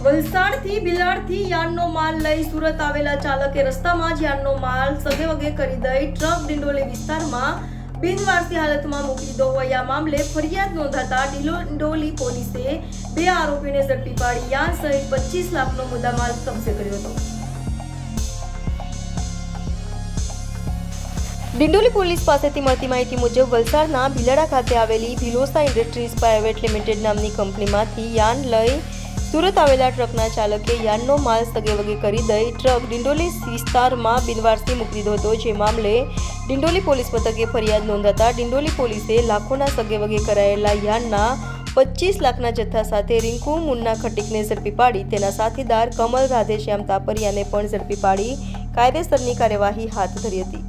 વલસાડથી બિલાડથી યાનનો માલ લઈ સુરત આવેલા ચાલકે રસ્તામાં જ યાનનો માલ સગેવગે કરી દઈ ટ્રક ડિંડોલી વિસ્તારમાં બિનવારસી હાલતમાં મૂકી દીધો હોય આ મામલે ફરિયાદ નોંધાતા ડિંડોલી પોલીસે 2 આરોપીને ઝડપી પાડી યાન સહિત 25 લાખનો મુદ્દામાલ કબજે કર્યો હતો। ડિંડોલી પોલીસ પાસેથી મળતી માહિતી મુજબ વલસાડના ભીલાડા ખાતે આવેલી ભિલોસા ઇન્ડસ્ટ્રીઝ પ્રાઇવેટ લિમિટેડ નામની કંપનીમાંથી યાન લઈ સુરત આવેલા ટ્રકના ચાલકે યાનનો માલ સગેવગે કરી દઈ ટ્રક ડિંડોલી વિસ્તારમાં બિનવારસી મૂકી દીધો હતો, જે મામલે ડિંડોલી પોલીસ મથકે ફરિયાદ નોંધાતા ડિંડોલી પોલીસે લાખોના સગેવગે કરાયેલા યાનના 25 લાખના જથ્થા સાથે રિંકુ મુન્ના ખટીકને ઝડપી પાડી તેના સાથીદાર કમલ રાધેશ્યામ તાપરિયાને પણ ઝડપી પાડી કાયદેસરની કાર્યવાહી હાથ ધરી હતી।